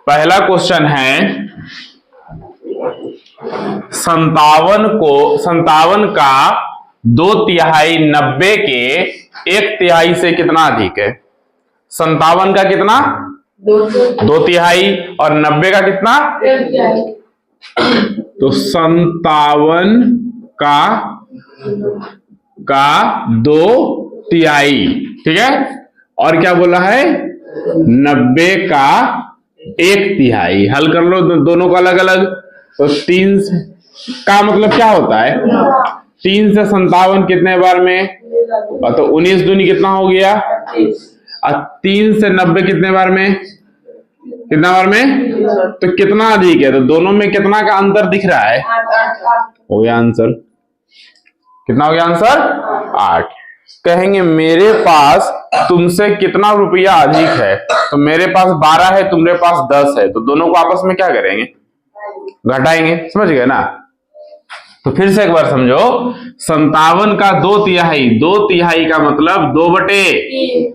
पहला क्वेश्चन है 57 का 2/3 90 के 1/3 से कितना अधिक है? 57 का कितना? 2/3 और 90 का कितना? 1/3। तो 57 का 2/3, ठीक है। और क्या बोला है? 90 का 1/3। हल कर लो दोनों का अलग अलग। तो 3 का मतलब क्या होता है? 3 से 57 कितने बार में? तो 19 दूनी कितना हो गया? और 3 से 90 कितने बार में? कितना बार में? तो कितना अधिक है? तो दोनों में कितना का अंतर दिख रहा है? हो गया आंसर। कितना हो गया आंसर? 8। कहेंगे मेरे पास तुमसे कितना रुपया अधिक है? तो मेरे पास 12 है, तुम्हारे पास 10 है, तो दोनों को आपस में क्या करेंगे? घटाएंगे। समझ गए ना? तो फिर से एक बार समझो। 57 का 2/3, 2/3 का मतलब 2/3,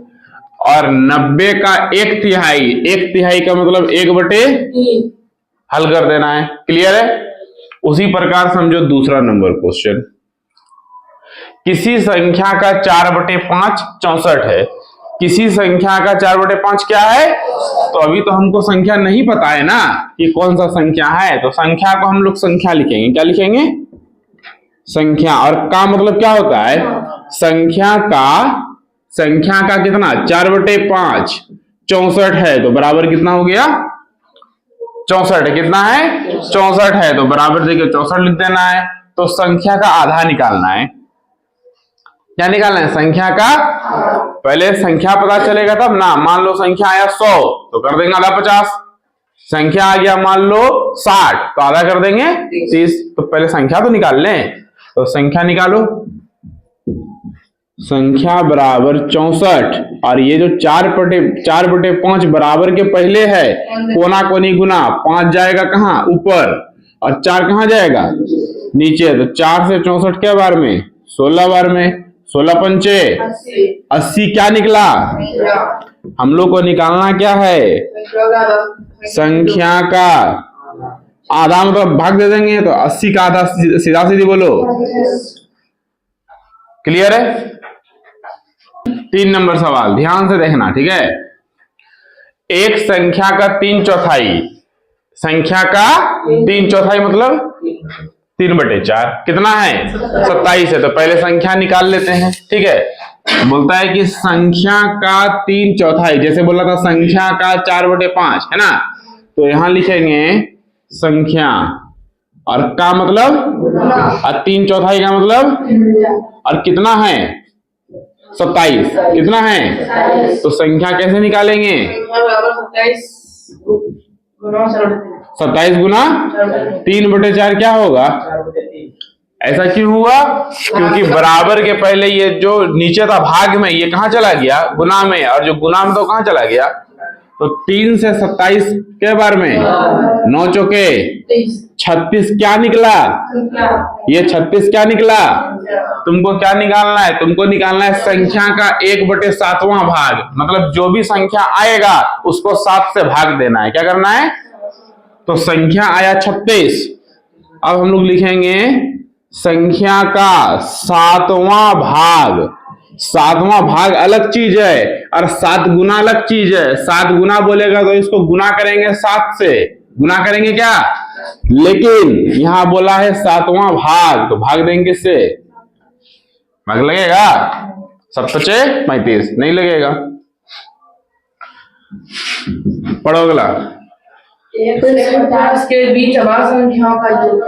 और 90 का 1/3, 1/3 का मतलब 1/3। हल कर देना है। क्लियर है? उसी प्रकार समझो दूसरा नंबर क्वेश्चन। किसी संख्या का 4/5 64 है। किसी संख्या का 4/5 क्या है? तो अभी तो हमको संख्या नहीं पता है ना कि कौन सा संख्या है, तो संख्या को हम लोग संख्या लिखेंगे। क्या लिखेंगे? संख्या। और का मतलब क्या होता है? संख्या का कितना? 4/5 64 है, तो बराबर कितना हो गया? 64 है। कितना है? 64 है, तो बराबर देखिए 64 लिख देना है। तो संख्या का आधा निकालना है। क्या निकालना है? संख्या का। पहले संख्या पता चलेगा तब ना। मान लो संख्या आया 100, तो कर देंगे आधा 50। संख्या आ गया मान लो 60, तो आधा कर देंगे 30। तो पहले संख्या तो निकाल लें। तो संख्या निकालो। संख्या बराबर 64, और ये जो 4/5 बराबर के पहले है, कोना कोनी गुना, 5 जाएगा कहाँ? ऊपर, और 4 कहाँ जाएगा? नीचे। तो 4 से 64 क्या बार में? 16 बार में। 16 पंचे 80। क्या निकला? हम लोग को निकालना क्या है? संख्या का आधा, मतलब भाग दे देंगे। तो 80 का आधा सीधा सीधी बोलो। क्लियर है? 3 नंबर सवाल ध्यान से देखना, ठीक है। एक संख्या का 3/4, संख्या का 3/4 मतलब 3/4 कितना है? 27 है। तो पहले संख्या निकाल लेते हैं, ठीक है। बोलता है कि संख्या का 3/4, जैसे बोला था संख्या का 4/5 है ना, तो यहां लिखेंगे संख्या, और का मतलब, और 3/4 का मतलब, और कितना है? 27। कितना है? तो संख्या कैसे निकालेंगे? 27 गुना 3/4 क्या होगा? ऐसा क्यों हुआ? क्योंकि बराबर के पहले ये जो नीचे था भाग में, ये कहां चला गया? गुना में, और जो गुना में तो कहां चला गया? तो 3 से 27 के बार में 9 चौके 36 क्या निकला? ये 36 क्या निकला? तुमको क्या निकालना है? तुमको निकालना है संख्या का 1/7वां भाग, मतलब जो भी संख्या आएगा उसको 7 से भाग देना है। क्या करना है? तो संख्या आया 36। अब हम लोग लिखेंगे संख्या का 7वां भाग। 7वां भाग अलग चीज है, और 7 गुना अलग चीज है। 7 गुना बोलेगा तो इसको गुना करेंगे 7 से, गुना करेंगे क्या? लेकिन यहां बोला है 7वां भाग, तो भाग देंगे किससे? भाग लगेगा? 7 × 35 नहीं लगेगा। पढ़ो अगला। 1 से 50 के बीच अभाज्य संख्याओं का योग।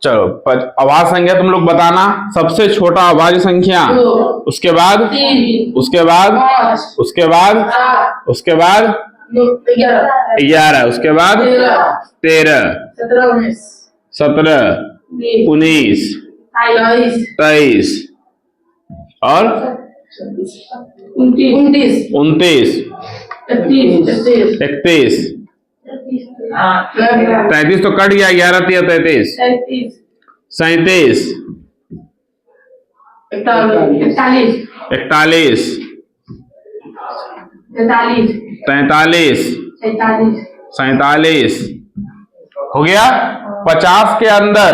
चलो अभाज्य संख्या तुम लोग बताना। सबसे छोटा अभाज्य संख्या, उसके बाद 3, उसके बाद 5, उसके बाद 7, उसके बाद 11, उसके बाद 13, 17, 19, 23 और 29, 31, 33 तो कट गया। 11 × 33 37, 41, 41, 43, 43, 44, 47 हो गया। 50 के अंदर,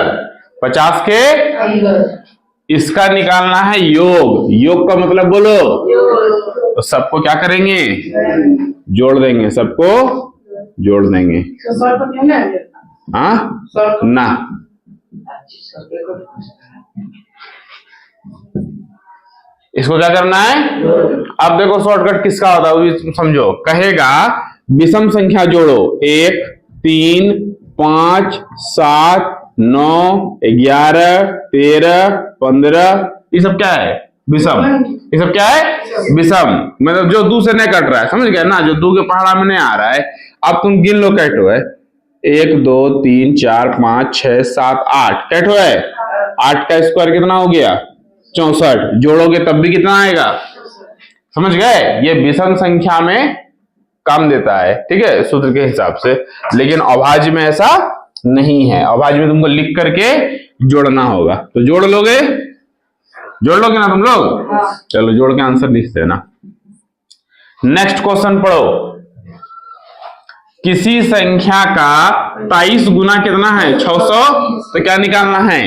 50 के अंदर इसका निकालना है योग। योग का मतलब बोलो। तो सबको क्या करेंगे, जोड़ देंगे, सबको जोड़ देंगे। हाँ ना, इसको क्या करना है। अब देखो शॉर्टकट किसका होता है वो भी समझो। कहेगा विषम संख्या जोड़ो, 1 3 5 7 9 11 13 15, ये सब क्या है, विषम। ये सब क्या है, विषम। मतलब जो दो से नहीं कट रहा है, समझ गया ना, जो दो के पहाड़ा में नहीं आ रहा है। अब तुम गिन लो कैटो है, 1 2 3 4 5 6 7 8 कैटो है। 8 का स्क्वायर कितना हो गया, 64। जोड़ोगे तब भी कितना आएगा, समझ गए। ये विषम संख्या में काम देता है, ठीक है, सूत्र के हिसाब से। लेकिन अभाज्य में ऐसा नहीं है। अभाज्य में तुमको लिख करके जोड़ना होगा। तो जोड़ लोगे, जोड़ लोगे ना तुम लोग। चलो जोड़ के आंसर लिख देना। नेक्स्ट क्वेश्चन पढ़ो। किसी संख्या का 23 गुना कितना है, 600। तो क्या निकालना है।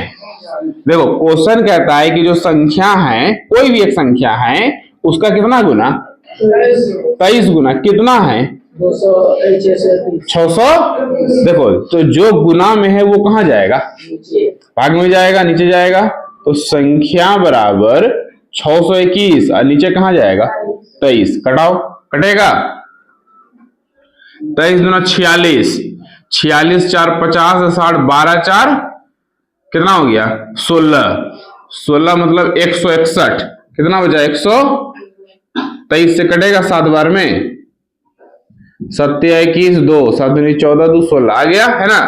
देखो क्वेश्चन कहता है कि जो संख्या है, कोई भी एक संख्या है, उसका कितना गुना, 23 गुना कितना है, 600। देखो तो जो गुना में है वो कहां जाएगा, भाग में जाएगा, नीचे जाएगा। तो संख्या बराबर 621 और नीचे कहां जाएगा, 23। कटाओ, कटेगा। 23 दूना 46, 46 4 50 60 12 4 कितना हो गया, 16। 16 मतलब 161। कितना बचा, 100। 23 से कटेगा 7 बार में, 7 21 2 7 14 2 16 आ गया है ना।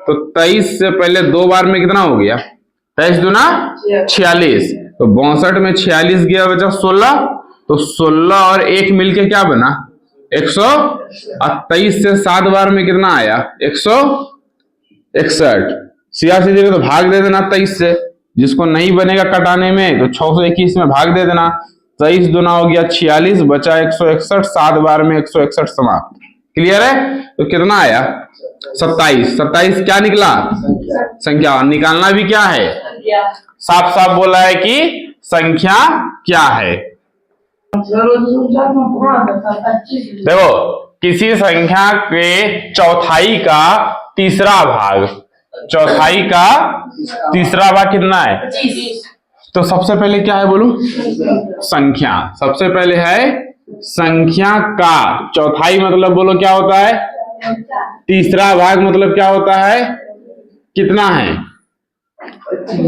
तो 23 से पहले 2 बार में कितना हो गया, 23 दूना 46। तो 62 में 46 गया, बचा 16। तो 16 और 1 मिलके क्या बना, 100। और 23 से 7 बार में कितना आया, 161। सीधा सीधे तो भाग दे देना 23 से, जिसको नहीं बनेगा कटाने में तो 621 में भाग दे देना। 23 दूना हो गया 46, बचा 161। 7 बार में 161 समाप्त। क्लियर है। तो कितना आया, 27। 27 क्या निकला, संख्या। निकालना भी क्या है, साफ साफ बोला है कि संख्या क्या है। देखो किसी संख्या के चौथाई का तीसरा भाग, चौथाई का तीसरा भाग कितना है। तो सबसे पहले क्या है बोलो, संख्या। सबसे पहले है संख्या का चौथाई, मतलब बोलो क्या होता है, तीसरा भाग मतलब क्या होता है, कितना है।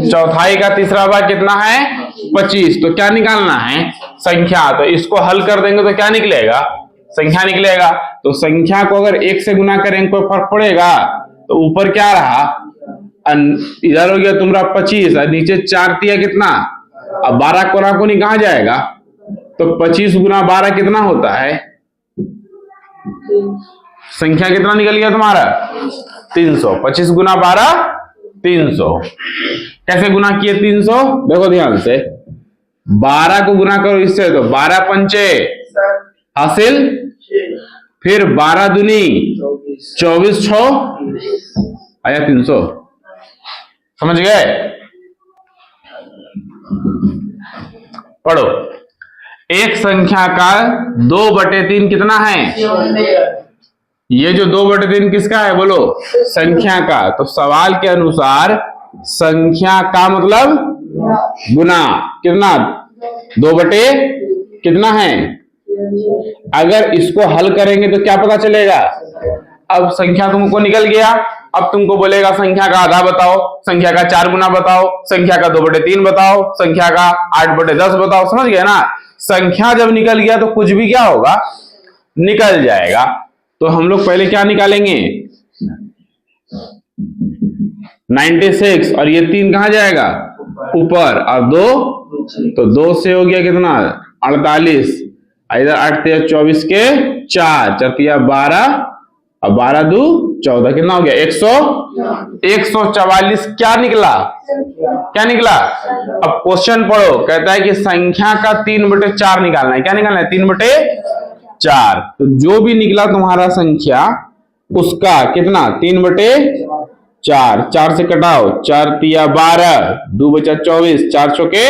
चौथाई का तीसरा भाग कितना है, 25। तो क्या निकालना है, संख्या। तो इसको हल कर देंगे तो क्या निकलेगा, संख्या निकलेगा। तो संख्या को अगर 1 से गुना करेंगे कोई फर्क पड़ेगा। तो ऊपर क्या रहा, इधर हो गया तुम्हारा 25 और नीचे 4 तिया कितना, अब 12 कोना कोनी कहां जाएगा। तो 25 गुना 12 कितना होता है, संख्या कितना निकल गया तुम्हारा, 300। 25 गुना 12 300। कैसे गुना किए 300, देखो ध्यान से। 12 को गुना करो इससे, तो 12 पंचे हासिल, फिर 12 दूनी 24 6 आया 300। समझ गए। पढ़ो। एक संख्या का 2/3 कितना है, ये जो 2/3 किसका है बोलो, संख्या का। तो सवाल के अनुसार संख्या का मतलब गुना कितना, 2/ कितना है। अगर इसको हल करेंगे तो क्या पता चलेगा, अब संख्या तुमको निकल गया। अब तुमको बोलेगा संख्या का आधा बताओ, संख्या का 4 गुना बताओ, संख्या का 2/3 बताओ, संख्या का 8/10 बताओ। समझ गए ना। संख्या जब निकल गया तो कुछ भी क्या होगा, निकल जाएगा। तो हम लोग पहले क्या निकालेंगे, 96 और ये 3 कहां जाएगा, ऊपर, और 2, तो 2 से हो गया कितना, 48। इधर 8 3 24 के 4 4 12 और 12 2 14 कितना हो गया, 144। क्या निकला, क्या निकला। अब क्वेश्चन पढ़ो। कहता है कि संख्या का 3/4 निकालना है। क्या निकालना है, 3/4। तो जो भी निकला तुम्हारा संख्या उसका कितना 3/4, 4 से कटाओ, 4 तिया 12, 2 बचा 24, 4 चौके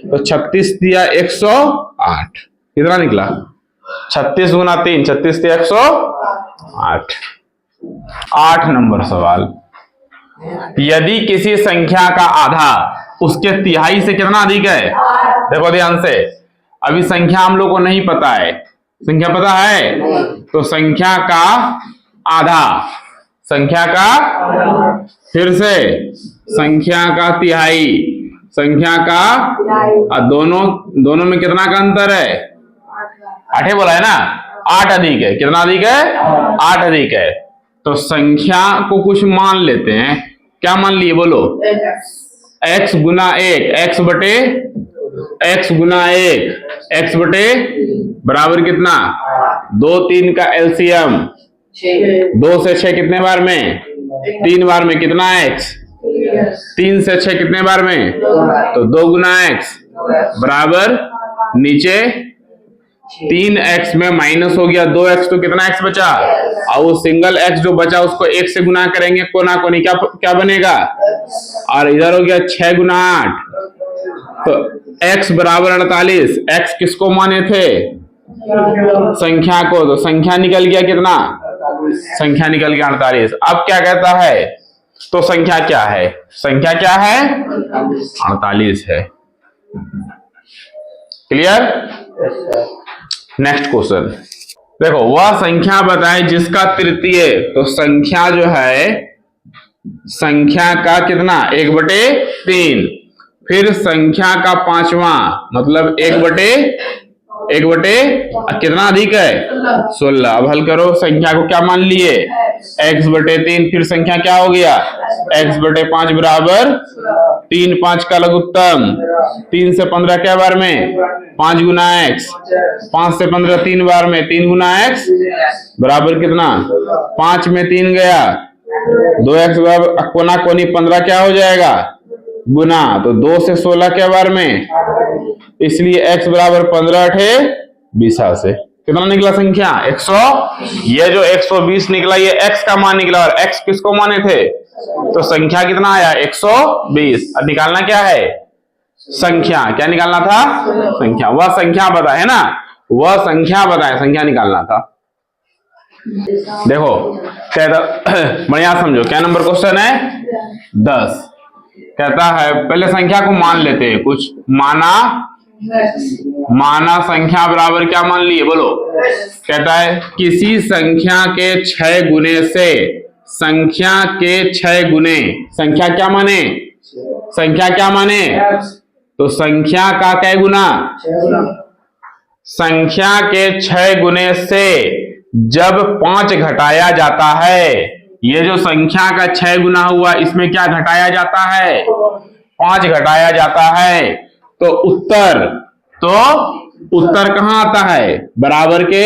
तो 36 तिया 108, कितना निकला 36 गुना 3, 36 तिया 108। 8 नंबर सवाल, यदि किसी संख्या का आधा उसके तिहाई से कितना अधिक है। देखो ध्यान से, अभी संख्या हम लोग को नहीं पता है, संख्या पता है तो संख्या का आधा, संख्या का फिर से संख्या का तिहाई, संख्या का दोनों में कितना का अंतर है 8 बोला है ना, 8 अधिक है, कितना अधिक है 8 अधिक है। तो संख्या को कुछ मान लेते हैं, क्या मान लिए बोलो, x गुना 1, x बटे x गुना 1, x बटे बराबर कितना 2, 3 का एलसीएम 2 से 6 कितने बार में 3 बार में, कितना x 3 से 6 कितने बार में तो 2 गुना x बराबर नीचे 3x में माइनस हो गया 2x तो कितना x बचा, और वो सिंगल x जो बचा उसको 1 से गुना करेंगे कोना कोनी, क्या बनेगा, और इधर हो गया 6 गुना 8 तो x बराबर 48। x किसको माने थे संख्या को, तो संख्या निकल गया कितना, संख्या निकल गया 48। अब क्या कहता है, तो संख्या क्या है, संख्या क्या है 48 है। क्लियर। नेक्स्ट क्वेश्चन देखो, वह संख्या बताएं जिसका तृतीय, तो संख्या जो है संख्या का कितना 1/3, फिर संख्या का 5वां मतलब 1/1 कितना अधिक है 16। अब हल करो, संख्या को क्या मान लिए x/3, फिर संख्या क्या हो गया x/5 बराबर 3, 5 का लघुत्तम 3 से 15 क्या बार में 5 गुना x, 5 से 15 3 बार में 3 गुना x बराबर कितना 5 में 3 गया 2x बराबर कोना कोनी 15 क्या हो जाएगा गुना, तो 2 से 16 क्या बार में, इसलिए x बराबर 15 × 20 से कितना निकला संख्या 100। ये जो 120 निकला ये x का मान निकला, और x किसको माने थे, तो संख्या कितना आया 120। अब निकालना क्या है संख्या, क्या निकालना था संख्या, वह संख्या बताए है ना, वह संख्या बताए, संख्या निकालना था। देखो कहता बढ़िया समझो, क्या नंबर क्वेश्चन है 10। कहता है पहले संख्या को मान लेते हैं, कुछ माना संख्या बराबर क्या मान लिए बोलो, कहता है किसी संख्या के 6 गुने से, संख्या के 6 गुने, संख्या क्या माने, संख्या क्या माने, तो संख्या का क्या गुना, संख्या के 6 गुने से जब 5 घटाया जाता है, ये जो संख्या का 6 गुना हुआ इसमें क्या घटाया जाता है 5 घटाया जाता है, तो उत्तर कहां आता है बराबर के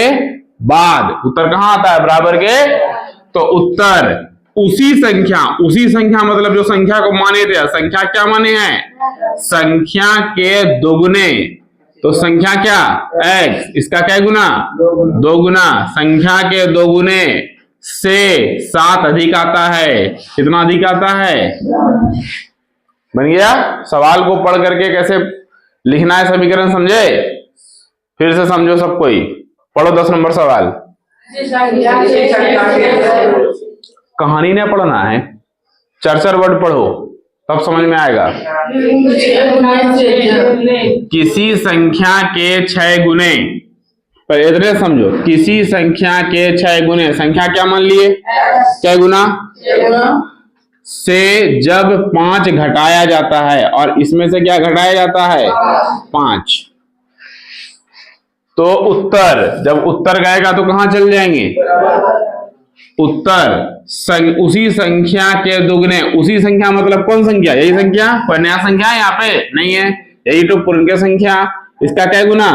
बाद, उत्तर कहां आता है बराबर के, तो उत्तर उसी संख्या मतलब जो संख्या को माने थे, संख्या क्या माने हैं संख्या के दोगुने, तो संख्या क्या x, इसका क्या गुना 2 गुना, संख्या के 2 गुने से 7 अधिक आता है, कितना अधिक आता है, बन गया। सवाल को पढ़ करके कैसे लिखना है समीकरण समझे, फिर से समझो सब कोई, पढ़ो 10 नंबर सवाल। कहानी ने पढ़ना है, 4 वर्ड पढ़ो तब समझ में आएगा। किसी संख्या के 6 गुने, पर इतने समझो, किसी संख्या के 6 गुने, संख्या क्या मान लिए 6 गुना से जब 5 घटाया जाता है, और इसमें से क्या घटाया जाता है 5, तो उत्तर, जब उत्तर गएगा तो कहां चल जाएंगे, उत्तर उसी संख्या के दुगने, उसी संख्या मतलब कौन संख्या, यही संख्या, कोई नया संख्या है यहाँ पे नहीं है, यही तो पूर्ण संख्या, इसका क्या गुना,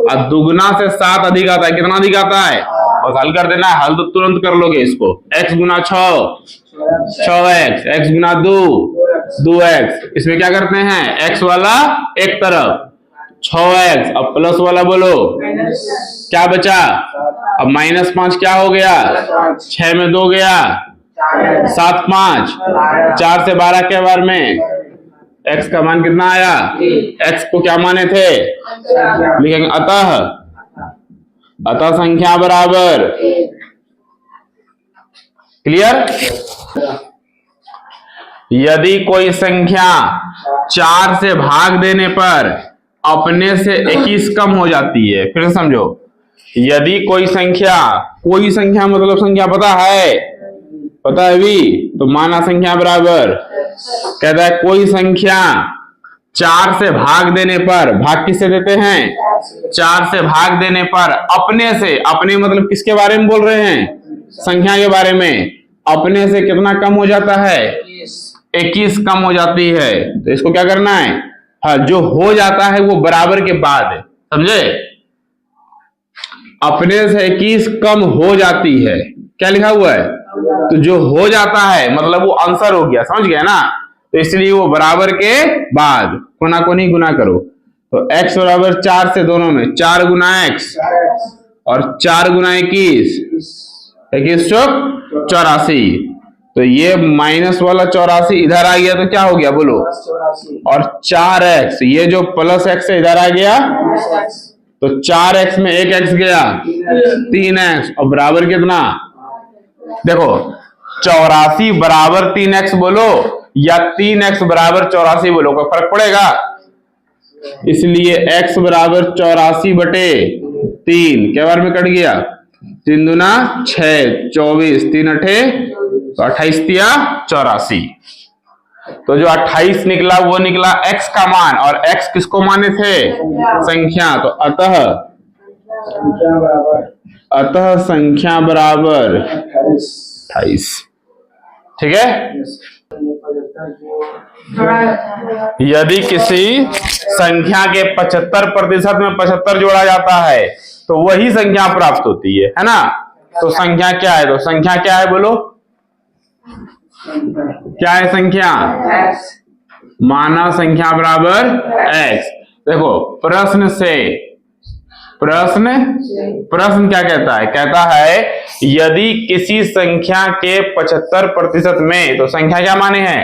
और दुगना से 7 अधिक आता है, कितना अधिक आता है, और हल कर देना, हल तो तुरंत कर लोगे इसको, x गुना 6x, x गुना 2x, इसमें क्या करते हैं x वाला एक तरफ 6x, अब प्लस वाला बोलो क्या बचा? अब -5 क्या हो गया? 6 में 2 गया, 7 5, 4 से 12 के बार में x का मान कितना आया? x को क्या माने थे? लिखेंगे अतः संख्या बराबर। क्लियर? यदि कोई संख्या 4 से भाग देने पर अपने से 21 कम हो जाती है, फिर से समझो, यदि कोई संख्या मतलब संख्या पता है भी, तो माना संख्या बराबर, कहता है कोई संख्या 4 से भाग देने पर, भाग किससे देते हैं? 4 से भाग देने पर अपने से, अपने मतलब किसके बारे में बोल रहे हैं? संख्या के बारे में। अपने से कितना कम हो जाता है? 21 कम हो जाती है। तो इसको क्या करना है? हाँ, जो हो जाता है वो बराबर के बाद है, समझे? अपने से 21 कम हो जाती है, क्या लिखा हुआ है? तो जो हो जाता है मतलब वो आंसर हो गया, समझ गया ना? तो इसलिए वो बराबर के बाद कोना कोनी गुना करो। तो x बराबर 4 से दोनों में 4 गुना x और 4 गुना 21, 21 चौक 84। तो ये माइनस वाला 84 इधर आ गया तो क्या हो गया बोलो? और 4x, ये जो प्लस x है इधर आ गया, तो 4x में 1x गया, 3x, और बराबर कितना? देखो 84 बराबर 3x बोलो या 3x बराबर 84 बोलो, कोई फर्क पड़ेगा? इसलिए x बराबर 84 बटे 3 क्या बार में कट गया? 3 दूना 6, 24, 3 अठे तो 28 तिया 84। तो जो 28 निकला वो निकला x का मान, और x किसको माने थे? संख्या। तो अतः संख्या बराबर 28। ठीक है? यदि किसी संख्या के 75% में 75 जोड़ा जाता है तो वही संख्या प्राप्त होती है ना? तो संख्या क्या है? तो संख्या क्या है बोलो? क्या है संख्या? मानव संख्या बराबर x। देखो प्रश्न क्या कहता है? कहता है यदि किसी संख्या के 75% में, तो संख्या क्या माने हैं?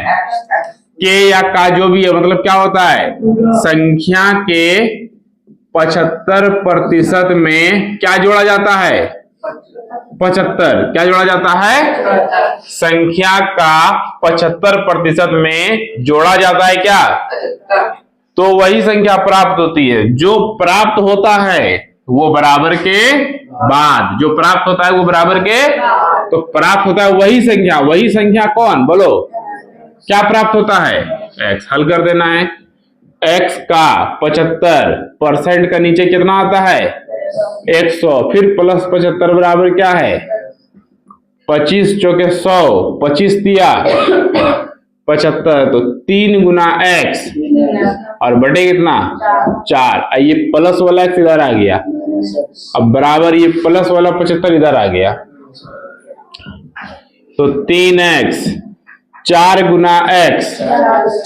के या का जो भी है, मतलब क्या होता है? संख्या के 75% में क्या जोड़ा जाता है? 75 क्या जोड़ा जाता है? संख्या का 75% में जोड़ा जाता है क्या? तो वही संख्या प्राप्त होती है। जो प्राप्त होता है वो बराबर के बाद, जो प्राप्त होता है वो बराबर के, तो प्राप्त होता है वही संख्या कौन बोलो? क्या प्राप्त होता है? x। हल कर देना है। x का 75% का नीचे कितना आता है? 100, फिर प्लस 75 बराबर क्या है? 25 चौके 100, 25 तिया 75, तो 3 गुना x और बटे कितना? 4। ये प्लस वाला x इधर आ गया, अब बराबर ये प्लस वाला 75 इधर आ गया, तो 3x, 4 गुना x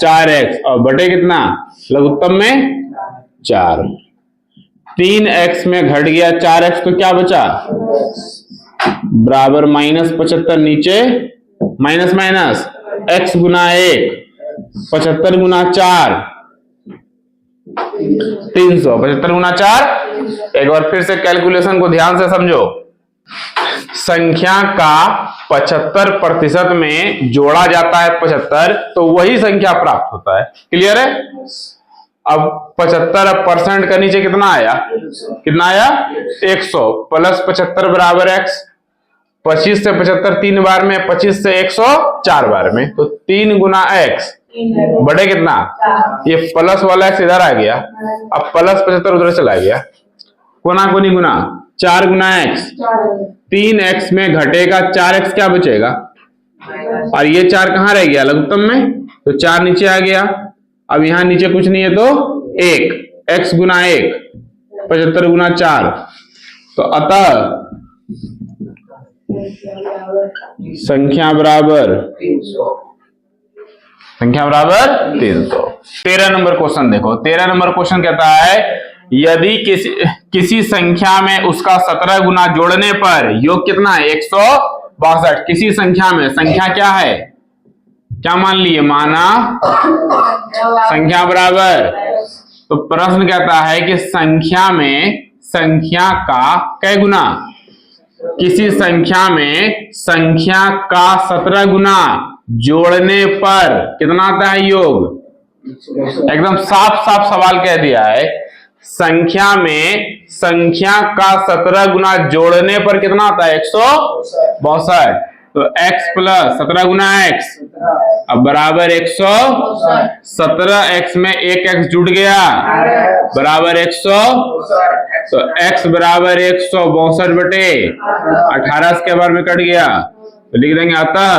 4x और बटे कितना? लघुत्तम में 4। 3x में घट गया 4x, तो क्या बचा? बराबर -75 नीचे माइनस माइनस x गुना 1, 75 गुना 4 300, 75 गुना 4। एक बार फिर से कैलकुलेशन को ध्यान से समझो। संख्या का 75% में जोड़ा जाता है 75, तो वही संख्या प्राप्त होता है। क्लियर है? अब 75% का नीचे कितना आया? 100 प्लस 75 बराबर x। 25 से 75 3 बार में, 25 से 100 4 बार में, तो 3 गुना x बड़े कितना? ये प्लस वाला x इधर आ गया, अब प्लस 75 उधर चला गया, कोना कोनी गुना 4 गुना x। 3x में घटेगा 4x, क्या बचेगा? और ये 4 कहां रह गया? लघुत्तम में, तो 4 नीचे आ गया। अब यहां नीचे कुछ नहीं है तो 1, x गुना 1 75 गुना 4, तो अतः संख्या बराबर 300। 13 नंबर क्वेश्चन देखो। 13 नंबर क्वेश्चन कहता है यदि किसी संख्या में उसका 17 गुना जोड़ने पर योग कितना है 162। किसी संख्या में, संख्या क्या है, क्या मान लिए, माना संख्या बराबर। तो प्रश्न कहता है कि संख्या में संख्या का कै गुना, किसी संख्या में संख्या का 17 गुना जोड़ने पर कितना आता है योग। एकदम साफ साफ सवाल कह दिया है, संख्या में संख्या का 17 गुना जोड़ने पर कितना आता है 162। तो x प्लस 17 गुना x अब बराबर 117। x में एक x जुड़ गया बराबर 100। तो x बराबर 162 बटे 18 इसके बार में कट गया तो लिख देंगे अतः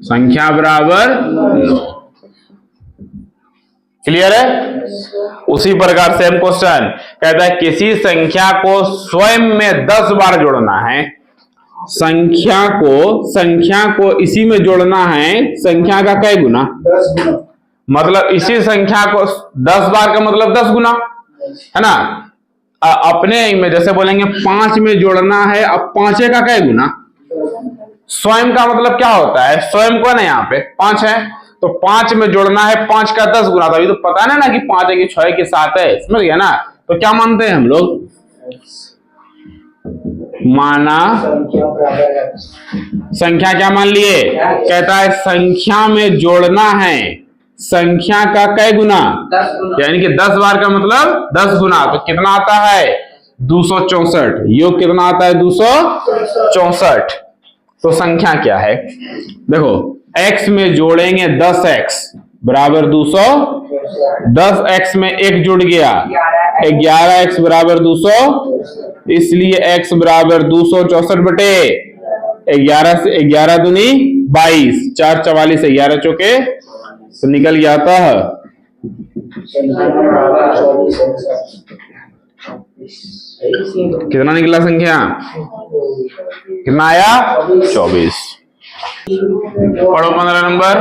संख्या बराबर 9। क्लियर है। उसी प्रकार से हम क्वेश्चन कहता है किसी संख्या को स्वयं में 10 बार जोड़ना है। संख्या को इसी में जोड़ना है, संख्या का कै गुना, 10 गुना, मतलब इसी संख्या को 10 बार का मतलब 10 गुना है ना। अपने में जैसे बोलेंगे 5 में जोड़ना है, अब 5 का कै गुना, स्वयं का मतलब क्या होता है, स्वयं को ना यहाँ पे 5 है तो 5 में जोड़ना है 5 का 10 गुना। तो अभी तो पता नहीं ना कि 5 है कि 6 है कि 7 है, समझ गया ना। तो क्या मानते हैं हम लोग, माना संख्या क्या मान लिए, कहता है संख्या में जोड़ना है संख्या का कै गुना, यानी कि 10 बार का मतलब 10 गुना। तो कितना आता है 264। योग कितना आता है 264। तो संख्या क्या है, देखो x में जोड़ेंगे 10x बराबर 200, 10x में एक जुड़ गया 11x बराबर 200, इसलिए x बराबर 264 बटे 11 से 11 दूनी 22, 4 44 11 चौके तो निकल गया था कितना निकला संख्या, कितना आया 24। पढ़ो 15 नंबर।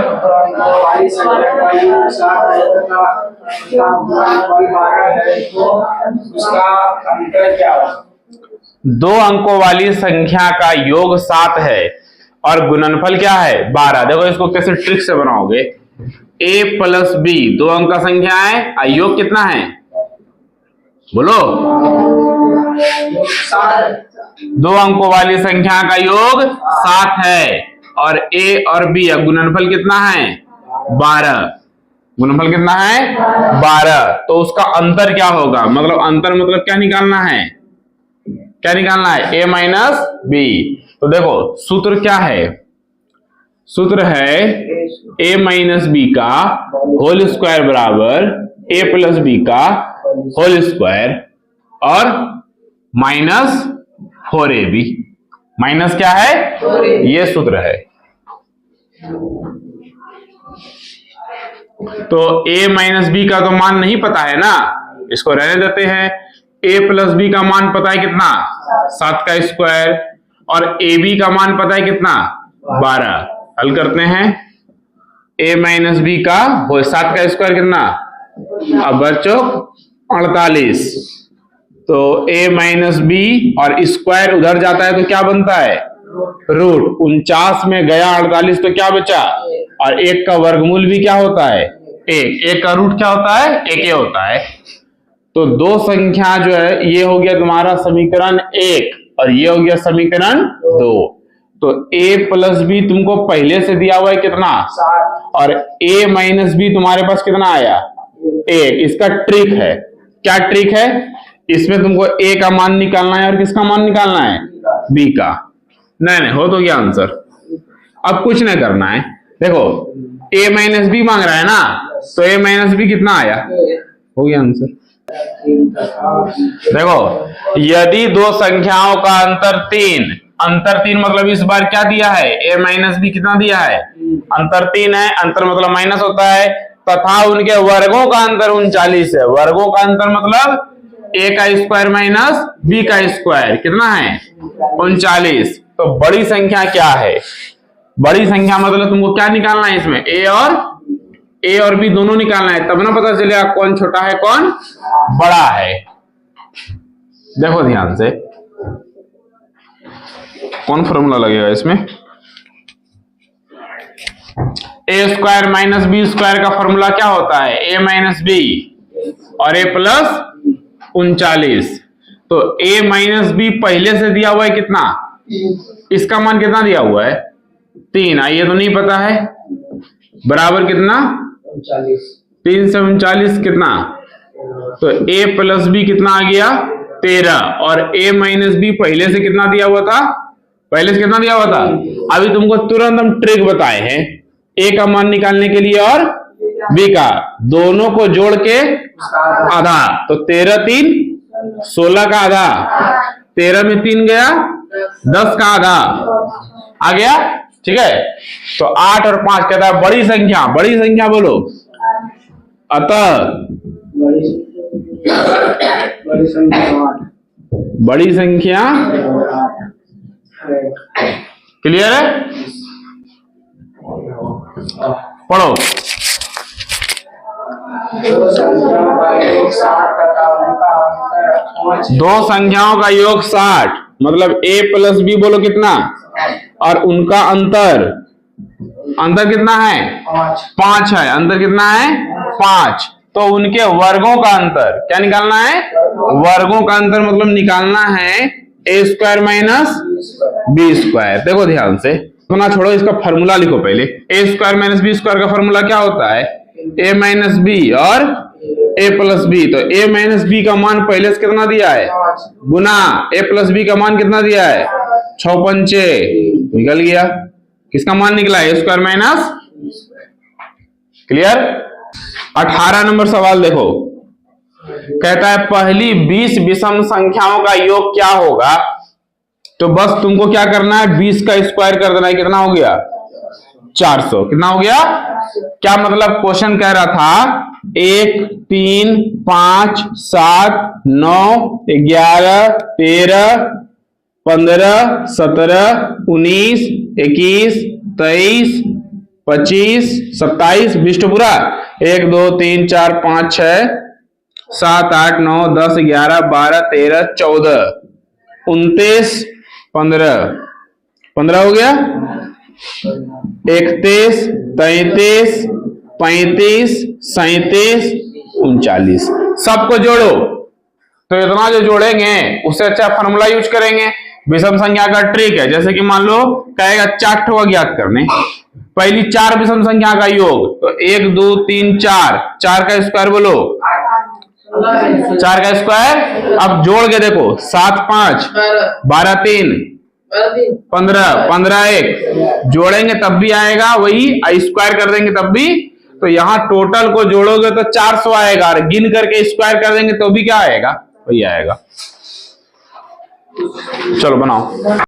दो अंकों वाली संख्या का योग 7 है और गुणनफल क्या है 12। देखो इसको कैसे ट्रिक से बनाओगे, a प्लस b 2 अंक का संख्या है, योग कितना है बोलो, 2 अंकों वाली संख्या का योग 7 है और a और b गुणनफल कितना है 12। गुणनफल कितना है 12। तो उसका अंतर क्या होगा, मतलब अंतर मतलब क्या निकालना है, क्या निकालना है a माइनस b। तो देखो सूत्र क्या है, सूत्र है a माइनस b का होल स्क्वायर बराबर a प्लस b का होल स्क्वायर और माइनस 4ab। माइनस क्या है, ये सूत्र है। तो a माइनस b का तो मान नहीं पता है ना, इसको रहने देते हैं। a प्लस b का मान पता है कितना 7 का स्क्वायर और ab का मान पता है कितना 12। हल करते हैं, a माइनस b का हो 7 का स्क्वायर कितना, अब बच्चों 48। तो a माइनस b और स्क्वायर उधर जाता है तो क्या बनता है रूट, 49 में गया 48 तो क्या बचा, और 1 का वर्गमूल भी क्या होता है 1 का रूट क्या होता है 1 ही होता है। तो दो संख्या जो है ये हो गया तुम्हारा समीकरण 1 और ये हो गया समीकरण 2। तो a प्लस b तुमको पहले से दिया हुआ है कितना, और a माइनस b तुम्हारे पास कितना आया 1। इसका ट्रिक है, क्या ट्रिक है, इसमें तुमको a का मान निकालना है और किसका मान निकालना है b का। नहीं हो तो गया आंसर, अब कुछ नहीं करना है। देखो a माइनस b मांग रहा है ना, तो a माइनस b कितना आया, हो गया आंसर। देखो यदि दो संख्याओं का अंतर 3, अंतर 3 मतलब इस बार क्या दिया है a माइनस b कितना दिया है, अंतर 3 है, अंतर मतलब माइनस होता है, तथा उनके वर्गों का अंतर 39 है। वर्गों का अंतर मतलब a का स्क्वायर माइनस b का स्क्वायर कितना है 39। तो बड़ी संख्या क्या है, बड़ी संख्या मतलब तुमको क्या निकालना है इसमें a और ए और बी दोनों निकालना है, तब ना पता चलेगा कौन छोटा है कौन बड़ा है। देखो ध्यान से, कौन फॉर्मूला लगेगा इसमें? ए स्क्वायर माइनस बी स्क्वायर का फॉर्मूला क्या होता है? ए माइनस बी और ए प्लस 39। तो ए माइनस बी पहले से दिया हुआ है कितना? इसका मान कितना दिया हुआ है? 3। आइए तो नहीं पता है, बराबर कितना? 3 से 39 कितना? तो a प्लस बी कितना आ गया? 13। और a माइनस बी पहले से कितना दिया हुआ था? पहले से कितना दिया हुआ था? अभी तुमको तुरंत हम ट्रिक बताए हैं a का मान निकालने के लिए और b का, दोनों को जोड़ के आधा। तो 13 3 16 का आधा, 13 में 3 गया 10 का आधा आ गया। ठीक है, तो 8 और 5 कहता है बड़ी संख्या। बड़ी संख्या बोलो। अतः बड़ी संख्या क्लियर है? पढ़ो। दो संख्याओं का योग 60, मतलब a प्लस बी बोलो कितना, और उनका अंतर, अंतर कितना है? 5 है। अंतर कितना है? 5। तो उनके वर्गों का अंतर क्या निकालना है? वर्गों का अंतर मतलब निकालना है ए स्क्वायर माइनस बी स्क्वायर। देखो ध्यान से, सुना छोड़ो, इसका फॉर्मूला लिखो पहले। ए स्क्वायर माइनस बी स्क्वायर का फॉर्मूला क्या होता है? ए माइनस बी और ए प्लस बी। तो ए माइनस बी का मान पहले से कितना दिया है? गुना ए प्लस बी का मान कितना दिया है? 6 पंचे निकल गया। किसका मान निकला? ए स्क्वायर माइनस। क्लियर? 18 नंबर सवाल देखो, कहता है पहली 20 विषम संख्याओं का योग क्या होगा? तो बस तुमको क्या करना है? 20 का स्क्वायर कर देना है। कितना हो गया? 400। कितना हो गया? क्या मतलब क्वेश्चन कह रहा था 1 3 5 7 9 11 13 15 17 19 21 23 25 27 20 तो पूरा 1 2 3 4 5 6 7 8 9 10 11 12 13 14 29 15 हो गया। 31 33 35 37 39 सबको जोड़ो। तो इतना जो जोड़ेंगे उससे अच्छा फॉर्मूला यूज करेंगे। विषम संख्या का ट्रिक है, जैसे कि मान लो कहेगा 4 ठो अज्ञात करने, पहली 4 विषम संख्या का योग, तो 1 2 3 4, 4 का स्क्वायर बोलो, 4 का स्क्वायर। अब जोड़ के देखो 7 5 12 3 15 15 1 जोड़ेंगे तब भी आएगा वही, स्क्वायर कर देंगे तब भी। तो यहाँ टोटल को जोड़ोगे तो 400 आएगा, और गिन करके स्क्वायर कर देंगे तो भी क्या आएगा? वही आएगा। चलो बनाओ।